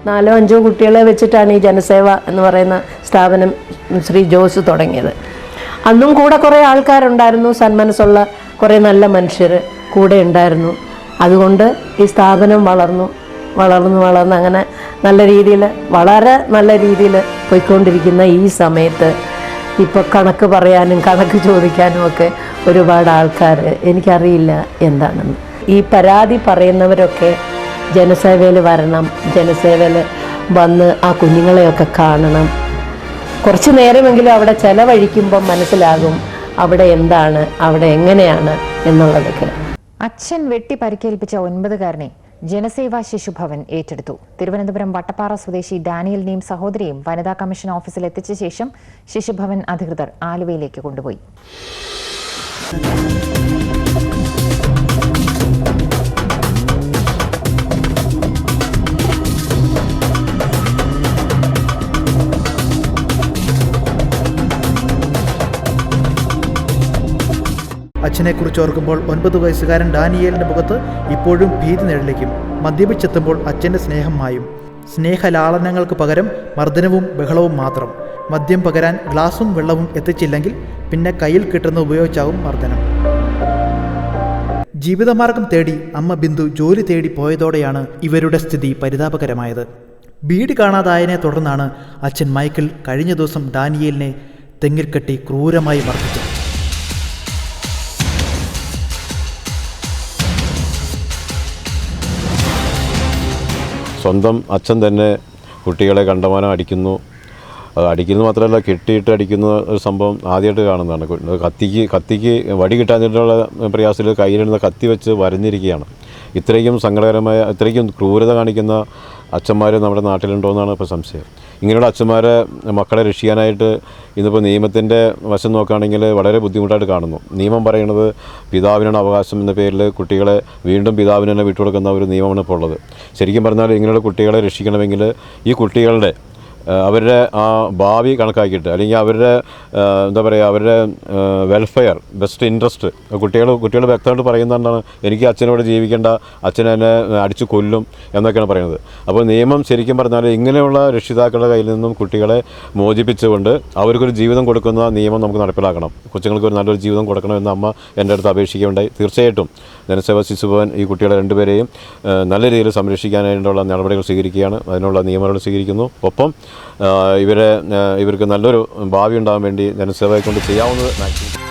4-5 കുട്ടികളെ വെച്ചിട്ടാണ് ഈ ജനസേവ എന്ന് പറയുന്ന സ്ഥാപനം ശ്രീ ജോസ് തുടങ്ങിയത്. അന്നും കൂടെ കുറേ ആൾക്കാരുണ്ടായിരുന്നു, സന്മനസ്സുള്ള കുറേ നല്ല മനുഷ്യർ കൂടെ ഉണ്ടായിരുന്നു. അതുകൊണ്ട് ഈ സ്ഥാപനം വളർന്ന് അങ്ങനെ നല്ല രീതിയിൽ, വളരെ നല്ല രീതിയിൽ പോയിക്കൊണ്ടിരിക്കുന്ന ഈ സമയത്ത് ഇപ്പോൾ കണക്ക് പറയാനും കണക്ക് ചോദിക്കാനും ഒക്കെ ഒരുപാട് ആൾക്കാർ, എനിക്കറിയില്ല എന്താണെന്ന്. ഈ പരാതി പറയുന്നവരൊക്കെ ജനസേവയിൽ വരണം, ജനസേവയിൽ വന്ന് ആ കുഞ്ഞുങ്ങളെയൊക്കെ കാണണം. കുറച്ച് നേരമെങ്കിലും അവിടെ ചെലവഴിക്കുമ്പം മനസ്സിലാകും അവിടെ എന്താണ്, അവിടെ എങ്ങനെയാണ് എന്നുള്ളതൊക്കെ. അച്ഛൻ വെട്ടി പരിക്കേൽപ്പിച്ച 9കാരനെ ജനസേവാ ശിശുഭവൻ ഏറ്റെടുത്തു. തിരുവനന്തപുരം വട്ടപ്പാറ സ്വദേശി ഡാനിയലിനെയും സഹോദരിയും വനിതാ കമ്മീഷൻ ഓഫീസിൽ എത്തിച്ച ശേഷം ശിശുഭവൻ അധികൃതർ ആലുവയിലേക്ക് കൊണ്ടുപോയി. അച്ഛനെക്കുറിച്ച് ഓർക്കുമ്പോൾ 9 വയസ്സുകാരൻ ഡാനിയേലിൻ്റെ മുഖത്ത് ഇപ്പോഴും ഭീതി നിഴലിക്കും. മദ്യപിച്ചെത്തുമ്പോൾ അച്ഛൻ്റെ സ്നേഹം മായും. സ്നേഹലാളനങ്ങൾക്ക് പകരം മർദ്ദനവും ബഹളവും മാത്രം. മദ്യം പകരാൻ ഗ്ലാസും വെള്ളവും എത്തിച്ചില്ലെങ്കിൽ പിന്നെ കയ്യിൽ കിട്ടുന്ന ഉപയോഗിച്ചാവും മർദ്ദനം. ജീവിതമാർഗം തേടി അമ്മ ബിന്ദു ജോലി തേടി പോയതോടെയാണ് ഇവരുടെ സ്ഥിതി പരിതാപകരമായത്. ബീഡി കാണാതായതിനെ തുടർന്നാണ് അച്ഛൻ മൈക്കിൾ കഴിഞ്ഞ ദിവസം ഡാനിയേലിനെ തെങ്ങിൽ കെട്ടി ക്രൂരമായി മർദ്ദിച്ചത്. സ്വന്തം അച്ഛൻ തന്നെ കുട്ടികളെ കണ്ടമാനം അടിക്കുന്നു മാത്രമല്ല കെട്ടിയിട്ട് അടിക്കുന്ന ഒരു സംഭവം ആദ്യമായിട്ട് കാണുന്നതാണ്. കത്തിക്ക് വടി കിട്ടാഞ്ഞിട്ടുള്ള പ്രയാസത്തിൽ കയ്യിലിരുന്ന കത്തി വെച്ച് വരഞ്ഞിരിക്കുകയാണ്. ഇത്രയ്ക്കും സങ്കടകരമായ, ഇത്രയ്ക്കും ക്രൂരത കാണിക്കുന്ന അച്ഛന്മാർ നമ്മുടെ നാട്ടിലുണ്ടോയെന്നാണ് ഇപ്പോൾ സംശയം. ഇങ്ങനെയുള്ള അച്ഛന്മാരെ മക്കളെ രക്ഷിക്കാനായിട്ട് ഇന്നിപ്പോൾ നിയമത്തിൻ്റെ വശം നോക്കുകയാണെങ്കിൽ വളരെ ബുദ്ധിമുട്ടായിട്ട് കാണുന്നു. നിയമം പറയുന്നത് പിതാവിനാണ് അവകാശം എന്ന പേരിൽ കുട്ടികളെ വീണ്ടും പിതാവിന് തന്നെ വിട്ടുകൊടുക്കുന്ന ഒരു നിയമമാണ് ഇപ്പോൾ ഉള്ളത്. ശരിക്കും പറഞ്ഞാൽ ഇങ്ങനെയുള്ള കുട്ടികളെ രക്ഷിക്കണമെങ്കിൽ ഈ കുട്ടികളുടെ അവരുടെ ആ ഭാവി കണക്കാക്കിയിട്ട്, അല്ലെങ്കിൽ അവരുടെ എന്താ പറയുക, അവരുടെ വെൽഫെയർ, ബെസ്റ്റ് ഇൻട്രസ്റ്റ് കുട്ടികൾ വ്യക്തമായിട്ട് പറയുന്നതാണ്. എനിക്ക് അച്ഛനോട് ജീവിക്കേണ്ട, അച്ഛനെ എന്നെ അടിച്ചു കൊല്ലും എന്നൊക്കെയാണ് പറയുന്നത്. അപ്പോൾ നിയമം ശരിക്കും പറഞ്ഞാൽ ഇങ്ങനെയുള്ള രക്ഷിതാക്കളുടെ കയ്യിൽ നിന്നും കുട്ടികളെ മോചിപ്പിച്ചുകൊണ്ട് അവർക്കൊരു ജീവിതം കൊടുക്കുന്ന നിയമം നമുക്ക് നടപ്പിലാക്കണം. കൊച്ചുങ്ങൾക്ക് ഒരു നല്ലൊരു ജീവിതം കൊടുക്കണമെന്ന് അമ്മ എൻ്റെ അടുത്ത് അപേക്ഷിക്കുകയുണ്ടായി. തീർച്ചയായിട്ടും ജനസേവാ ശിശുഭവൻ ഈ കുട്ടികളെ രണ്ടുപേരെയും നല്ല രീതിയിൽ സംരക്ഷിക്കാനായിട്ടുള്ള നടപടികൾ സ്വീകരിക്കുകയാണ്, അതിനുള്ള നിയമങ്ങൾ സ്വീകരിക്കുന്നു. ഒപ്പം ഇവർക്ക് നല്ലൊരു ഭാവി ഉണ്ടാകാൻ വേണ്ടി ജനസേവയെ കൊണ്ട് ചെയ്യാവുന്നത് മാക്സിമം